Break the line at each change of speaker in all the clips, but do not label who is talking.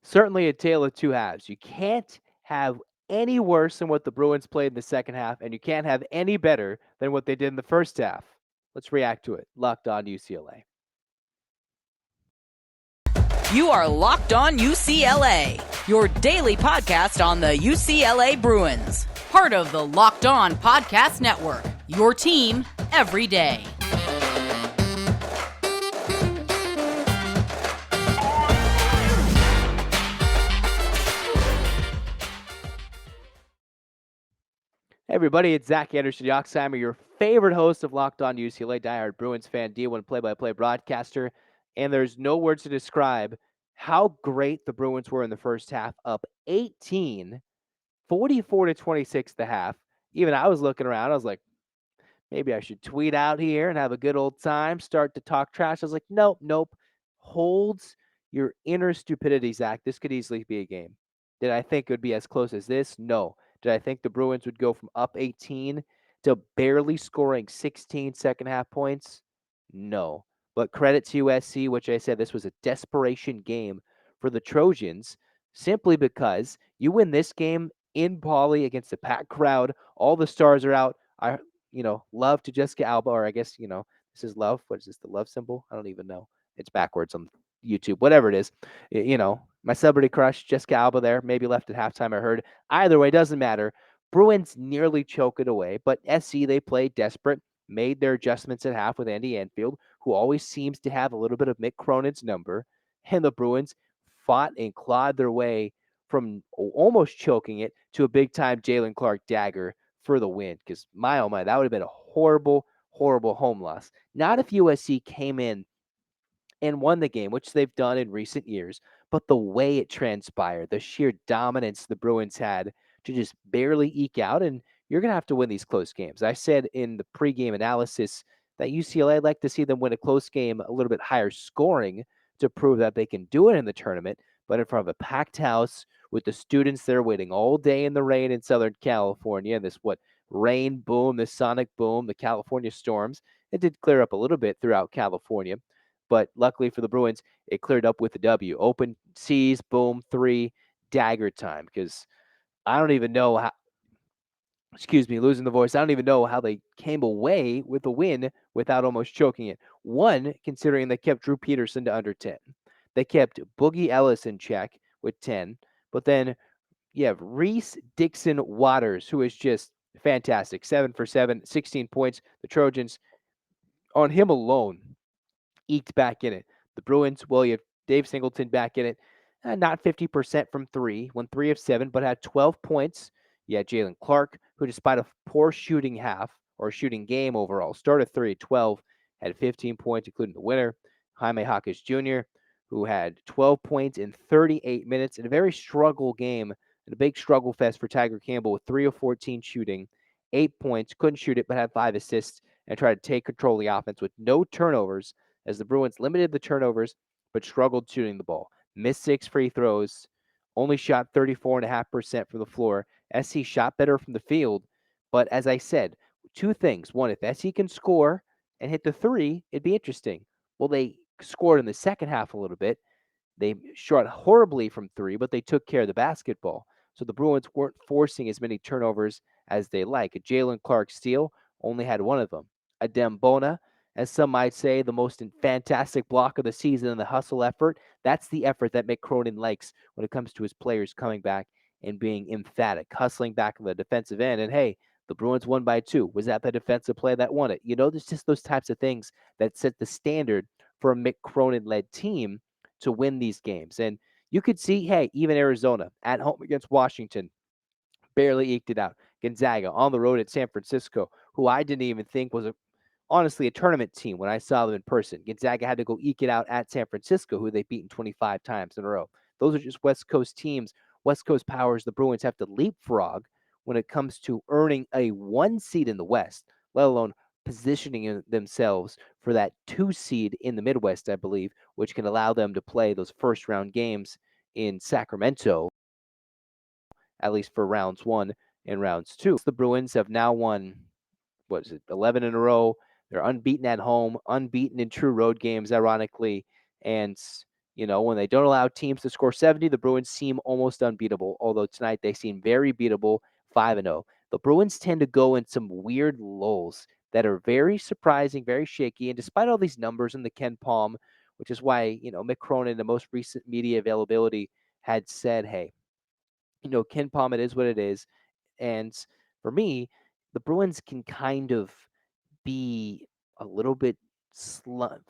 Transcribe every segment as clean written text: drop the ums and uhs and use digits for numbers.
Certainly a tale of two halves. You can't have any worse than what the Bruins played in the second half, and you can't have any better than what they did in the first half. Let's react to it. Locked On UCLA.
You are Locked On UCLA, your daily podcast on the UCLA Bruins. Part of the Locked On Podcast Network, your team every day.
Hey everybody, it's Zach Anderson-Yoxsimer, your favorite host of Locked On UCLA, diehard Bruins fan, D1 play-by-play broadcaster, and there's no words to describe how great the Bruins were in the first half, up 18, 44-26 the half. Even I was looking around, I was like, maybe I should tweet out here and have a good old time, start to talk trash. I was like, nope. Holds your inner stupidity, Zach. This could easily be a game. Did I think it would be as close as this? No. Did I think the Bruins would go from up 18 to barely scoring 16 second half points? No. But credit to USC, which I said this was a desperation game for the Trojans, simply because you win this game in Pauley against a packed crowd. All the stars are out. Love to Jessica Alba, or I guess, this is love. What is this, the love symbol? I don't even know. It's backwards on YouTube, whatever it is. My celebrity crush, Jessica Alba there, maybe left at halftime, I heard. Either way, doesn't matter. Bruins nearly choke it away, but SC, they played desperate, made their adjustments at half with Andy Anfield, who always seems to have a little bit of Mick Cronin's number, and the Bruins fought and clawed their way from almost choking it to a big-time Jaylen Clark dagger for the win, because my oh my, that would have been a horrible, horrible home loss. Not if USC came in and won the game, which they've done in recent years, but the way it transpired, the sheer dominance the Bruins had to just barely eke out, and you're going to have to win these close games. I said in the pregame analysis that UCLA, I'd like to see them win a close game a little bit higher scoring to prove that they can do it in the tournament, but in front of a packed house with the students there waiting all day in the rain in Southern California, and this rain boom, this sonic boom, the California storms. It did clear up a little bit throughout California, but luckily for the Bruins, it cleared up with the W. Open seas, boom, 3, dagger time. Because I don't even know how, excuse me, losing the voice. I don't even know how they came away with a win without almost choking it. One, considering they kept Drew Peterson to under 10. They kept Boogie Ellis in check with 10. But then you have Reese Dixon-Waters, who is just fantastic. 7 for 7, 16 points. The Trojans, on him alone, eked back in it. The Bruins, well, you have Dave Singleton back in it. Not 50% from 3, won 3 of 7, but had 12 points. You had Jaylen Clark, who, despite a poor shooting half or shooting game overall, started 3 at 12, had 15 points, including the winner, Jaime Hawkins Jr., who had 12 points in 38 minutes in a very struggle game, and a big struggle fest for Tiger Campbell with 3 of 14 shooting, 8 points, couldn't shoot it, but had 5 assists and tried to take control of the offense with no turnovers, as the Bruins limited the turnovers but struggled shooting the ball. Missed 6 free throws, only shot 34.5% from the floor. SC shot better from the field, but as I said, two things. One, if SC can score and hit the 3, it'd be interesting. Well, they scored in the second half a little bit. They shot horribly from 3, but they took care of the basketball. So the Bruins weren't forcing as many turnovers as they like. A Jaylen Clark steal only had one of them. A Dembona, as some might say, the most fantastic block of the season in the hustle effort. That's the effort that Mick Cronin likes when it comes to his players coming back and being emphatic, hustling back on the defensive end. And hey, the Bruins won by 2. Was that the defensive play that won it? There's just those types of things that set the standard for a Mick Cronin-led team to win these games. And you could see, hey, even Arizona at home against Washington barely eked it out. Gonzaga on the road at San Francisco, who I didn't even think was honestly a tournament team when I saw them in person. Gonzaga had to go eke it out at San Francisco, who they've beaten 25 times in a row. Those are just West Coast teams, West Coast powers the Bruins have to leapfrog when it comes to earning a 1 seed in the West, let alone positioning themselves for that 2 seed in the Midwest, I believe, which can allow them to play those first round games in Sacramento, at least for rounds 1 and rounds 2. The Bruins have now won, 11 in a row. They're unbeaten at home, unbeaten in true road games, ironically. And, When they don't allow teams to score 70, the Bruins seem almost unbeatable, although tonight they seem very beatable, 5-0. The Bruins tend to go in some weird lulls that are very surprising, very shaky, and despite all these numbers in the Ken Palm, which is why, Mick Cronin, the most recent media availability, had said, hey, Ken Palm, it is what it is. And for me, the Bruins can kind of be a little bit slump.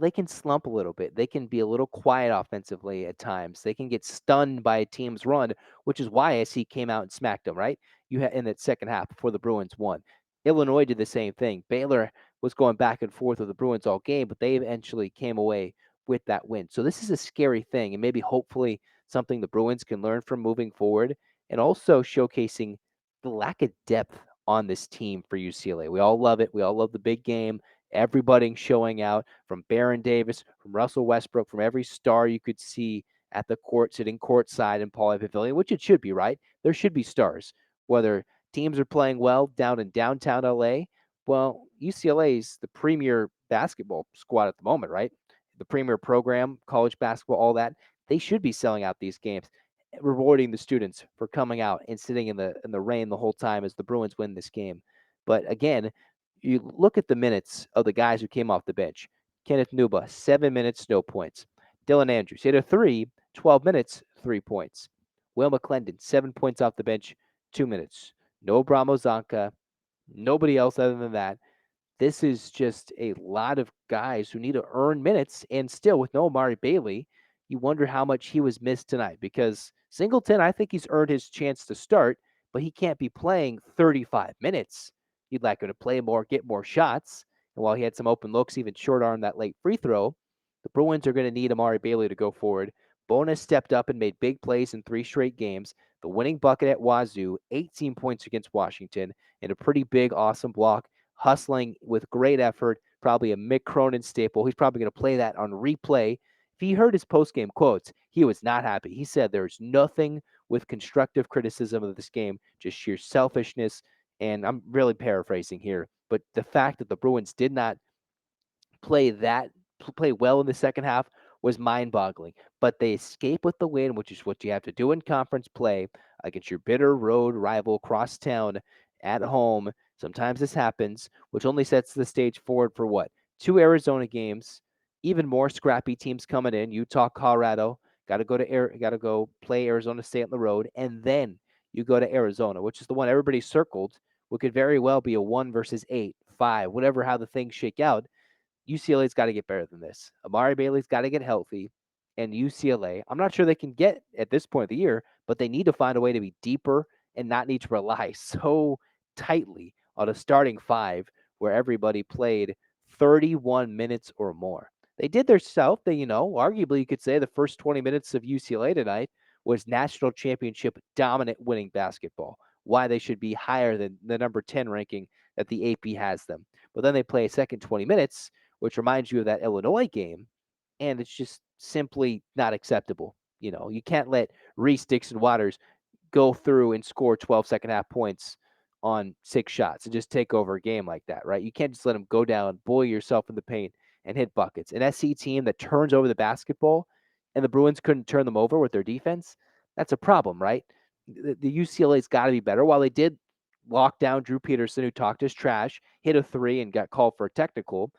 They can slump a little bit. They can be a little quiet offensively at times. They can get stunned by a team's run, which is why SC came out and smacked them, right? You had in that second half before the Bruins won. Illinois did the same thing. Baylor was going back and forth with the Bruins all game, but they eventually came away with that win. So this is a scary thing, and maybe hopefully something the Bruins can learn from moving forward, and also showcasing the lack of depth on this team for UCLA. We all love it. We all love the big game. Everybody showing out, from Baron Davis, from Russell Westbrook, from every star you could see at the court, sitting courtside in Pauley Pavilion, which it should be, right? There should be stars. Whether teams are playing well down in downtown LA, well, UCLA is the premier basketball squad at the moment, right? The premier program, college basketball, all that. They should be selling out these games, rewarding the students for coming out and sitting in the rain the whole time as the Bruins win this game. But again, you look at the minutes of the guys who came off the bench. Kenneth Nuba, 7 minutes, no points. Dylan Andrews hit a 12 minutes, 3 points. Will McClendon, 7 points off the bench, 2 minutes. No Bramo Zanka, nobody else other than that. This is just a lot of guys who need to earn minutes, and still with no Amari Bailey, you wonder how much he was missed tonight, because Singleton, I think he's earned his chance to start, but he can't be playing 35 minutes. You'd like him to play more, get more shots. And while he had some open looks, even short arm that late free throw, the Bruins are going to need Amari Bailey to go forward. Bonus stepped up and made big plays in 3 straight games. The winning bucket at Wazoo, 18 points against Washington, and a pretty big, awesome block, hustling with great effort, probably a Mick Cronin staple. He's probably going to play that on replay. If he heard his post-game quotes, he was not happy. He said there's nothing with constructive criticism of this game, just sheer selfishness. And I'm really paraphrasing here, but the fact that the Bruins did not play well in the second half was mind-boggling. But they escape with the win, which is what you have to do in conference play against your bitter road rival cross town at home. Sometimes this happens, which only sets the stage forward for what? 2 Arizona games, even more scrappy teams coming in. Utah, Colorado, got to go play Arizona State on the road, and then you go to Arizona, which is the one everybody circled, what could very well be a 1 versus 8, 5, whatever how the things shake out. UCLA's got to get better than this. Amari Bailey's got to get healthy. And UCLA, I'm not sure they can get at this point of the year, but they need to find a way to be deeper and not need to rely so tightly on a starting 5 where everybody played 31 minutes or more. They did their self. Arguably you could say the first 20 minutes of UCLA tonight was national championship dominant winning basketball. Why they should be higher than the number 10 ranking that the AP has them. But then they play a second 20 minutes, which reminds you of that Illinois game, and it's just simply not acceptable. You can't let Reese Dixon-Waters go through and score 12 second half points on 6 shots and just take over a game like that, right? You can't just let him go down, bully yourself in the paint, and hit buckets. An SC team that turns over the basketball and the Bruins couldn't turn them over with their defense, that's a problem, right? The UCLA's got to be better. While they did lock down Drew Peterson, who talked his trash, hit a 3 and got called for a technical,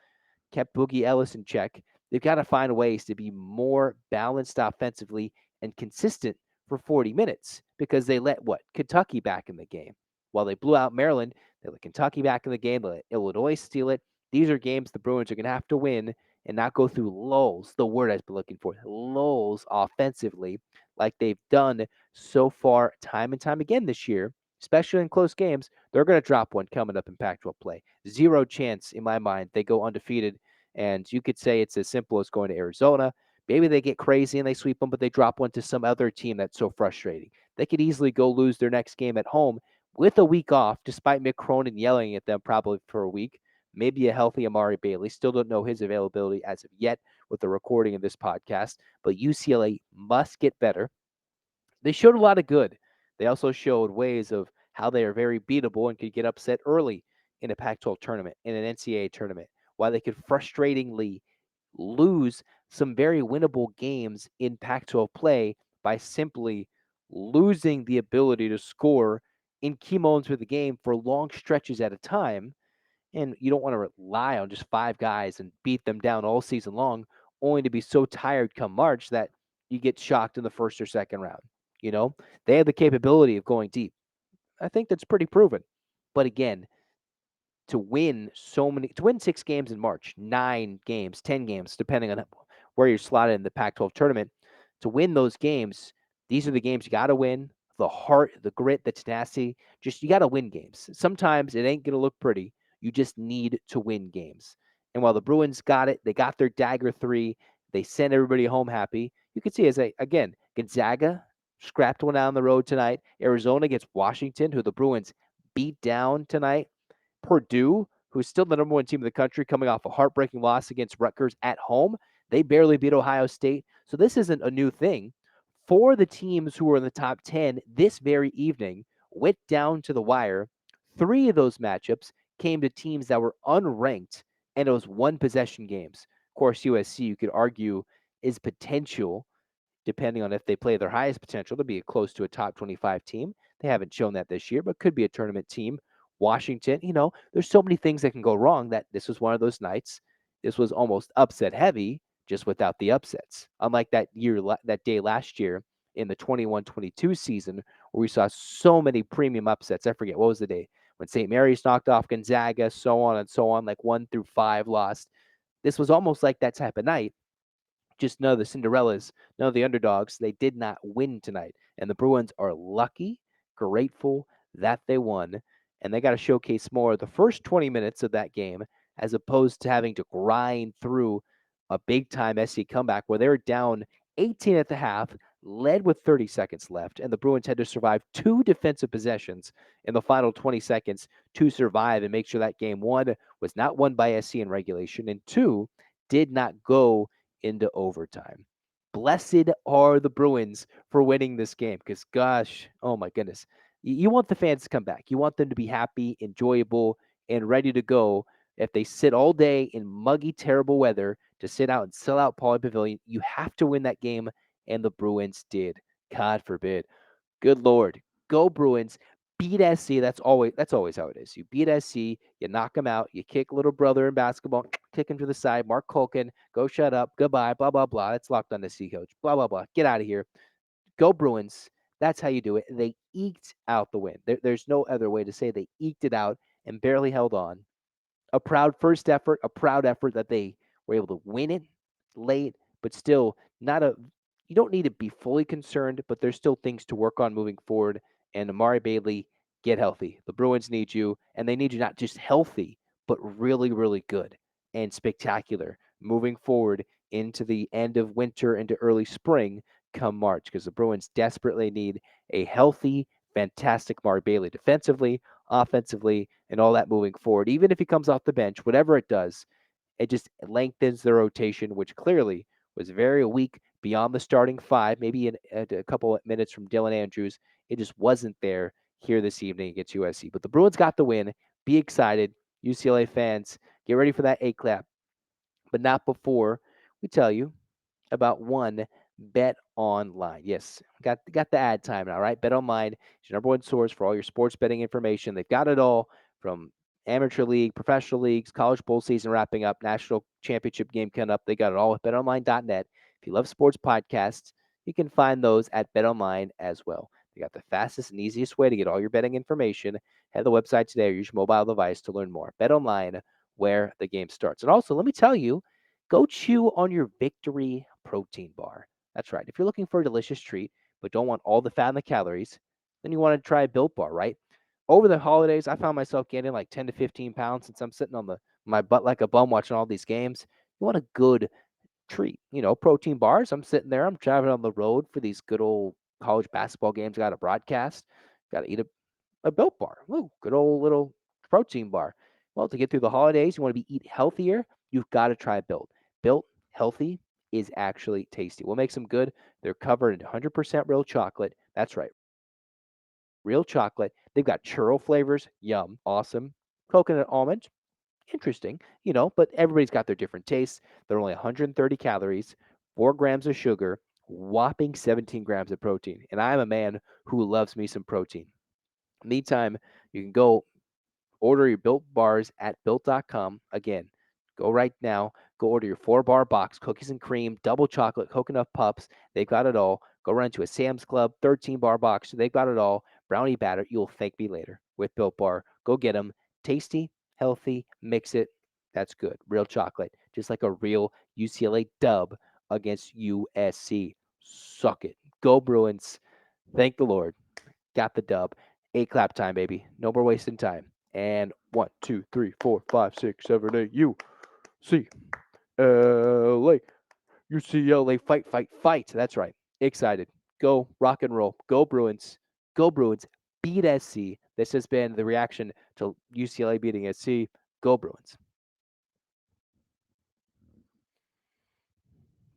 kept Boogie Ellis in check. They've got to find ways to be more balanced offensively and consistent for 40 minutes, because they let Kentucky back in the game. While they blew out Maryland, they let Kentucky back in the game. They let Illinois steal it. These are games the Bruins are going to have to win and not go through lulls, the word I've been looking for, lulls offensively, like they've done so far time and time again this year, especially in close games. They're going to drop one coming up in Pac-12 play. Zero chance in my mind they go undefeated, and you could say it's as simple as going to Arizona. Maybe they get crazy and they sweep them, but they drop one to some other team that's so frustrating. They could easily go lose their next game at home with a week off, despite Mick Cronin yelling at them probably for a week. Maybe a healthy Amari Bailey. Still don't know his availability as of yet with the recording of this podcast, but UCLA must get better. They showed a lot of good. They also showed ways of how they are very beatable and could get upset early in a Pac-12 tournament, in an NCAA tournament, why they could frustratingly lose some very winnable games in Pac-12 play by simply losing the ability to score in key moments of the game for long stretches at a time. And you don't want to rely on just 5 guys and beat them down all season long, only to be so tired come March that you get shocked in the first or second round. You know, they have the capability of going deep. I think that's pretty proven. But again, to win 6 games in March, 9 games, 10 games, depending on where you're slotted in the Pac-12 tournament, to win those games, these are the games you got to win. The heart, the grit, the tenacity, just you got to win games. Sometimes it ain't going to look pretty. You just need to win games. And while the Bruins got it, they got their dagger 3, they sent everybody home happy. You can see again, Gonzaga scrapped one out on the road tonight. Arizona gets Washington, who the Bruins beat down tonight. Purdue, who's still the number 1 team in the country, coming off a heartbreaking loss against Rutgers at home. They barely beat Ohio State. So this isn't a new thing. 4 of the teams who were in the top 10 this very evening went down to the wire. 3 of those matchups came to teams that were unranked, and it was 1-possession games. Of course, USC, you could argue, is potential, depending on if they play their highest potential, to be close to a top 25 team. They haven't shown that this year, but could be a tournament team. Washington, there's so many things that can go wrong that this was one of those nights. This was almost upset heavy, just without the upsets. Unlike that day last year in the 21-22 season, where we saw so many premium upsets. I forget, what was the day? When St. Mary's knocked off Gonzaga, so on and so on, like 1 through 5 lost. This was almost like that type of night. Just none of the Cinderellas, none of the underdogs, they did not win tonight. And the Bruins are lucky, grateful that they won. And they got to showcase more of the first 20 minutes of that game, as opposed to having to grind through a big time SC comeback where they were down 18 at the half, led with 30 seconds left. And the Bruins had to survive 2 defensive possessions in the final 20 seconds to survive and make sure that game, 1, was not won by SC in regulation, and 2, did not go into overtime. Blessed are the Bruins for winning this game because, gosh, oh my goodness. You want the fans to come back. You want them to be happy, enjoyable, and ready to go. If they sit all day in muggy, terrible weather to sit out and sell out Pauley Pavilion, you have to win that game, and the Bruins did. God forbid. Good Lord. Go Bruins. Beat SC. That's always how it is. You beat SC, you knock them out, you kick little brother in basketball, kick him to the side. Mark Culkin, go shut up. Goodbye. Blah, blah, blah. That's Locked On UC coach. Blah, blah, blah. Get out of here. Go Bruins. That's how you do it. They eked out the win. There's no other way to say they eked it out and barely held on. A proud first effort, a proud effort that they were able to win it late, but still you don't need to be fully concerned, but there's still things to work on moving forward. And Amari Bailey, get healthy. The Bruins need you, and they need you not just healthy, but really, really good and spectacular moving forward into the end of winter, into early spring come March, because the Bruins desperately need a healthy, fantastic Amari Bailey defensively, offensively, and all that moving forward. Even if he comes off the bench, whatever it does, it just lengthens the rotation, which clearly was very weak beyond the starting 5, maybe a couple of minutes from Dylan Andrews. It just wasn't there here this evening against USC. But the Bruins got the win. Be excited. UCLA fans, get ready for that A-clap. But not before we tell you about one BetOnline. Yes, got the ad time now, right? BetOnline is your number 1 source for all your sports betting information. They've got it all from amateur league, professional leagues, college bowl season wrapping up, national championship game coming up. They got it all at betonline.net. If you love sports podcasts, you can find those at BetOnline as well. They got the fastest and easiest way to get all your betting information. Head to the website today or use your mobile device to learn more. BetOnline, where the game starts. And also, let me tell you, go chew on your Victory protein bar. That's right. If you're looking for a delicious treat, but don't want all the fat and the calories, then you want to try a Built Bar, right? Over the holidays, I found myself gaining like 10 to 15 pounds since I'm sitting on my butt like a bum watching all these games. You want a good treat, protein bars. I'm sitting there, I'm traveling on the road for these good old college basketball games. I got to broadcast, got to eat a Built Bar. Ooh, good old little protein bar. Well, to get through the holidays, you want to eat healthier, you've got to try Built. Built healthy is actually tasty. What makes them good? They're covered in 100% real chocolate. That's right, real chocolate. They've got churro flavors. Yum. Awesome. Coconut almond. Interesting, but everybody's got their different tastes. They're only 130 calories, 4 grams of sugar, whopping 17 grams of protein. And I'm a man who loves me some protein. Meantime, you can go order your Built bars at built.com. Again, go right now. Go order your 4-bar box, cookies and cream, double chocolate, coconut puffs. They've got it all. Go run to a Sam's Club, 13-bar box. They've got it all. Brownie batter. You'll thank me later with Built Bar. Go get them. Tasty, healthy, mix it. That's good. Real chocolate. Just like a real UCLA dub against USC. Suck it. Go Bruins. Thank the Lord. Got the dub. 8 clap time, baby. No more wasting time. And 1, 2, 3, 4, 5, 6, 7, 8. UCLA. UCLA. Fight, fight, fight. That's right. Excited. Go rock and roll. Go Bruins. Go Bruins. Beat SC. This has been the reaction to UCLA beating SC. Go Bruins.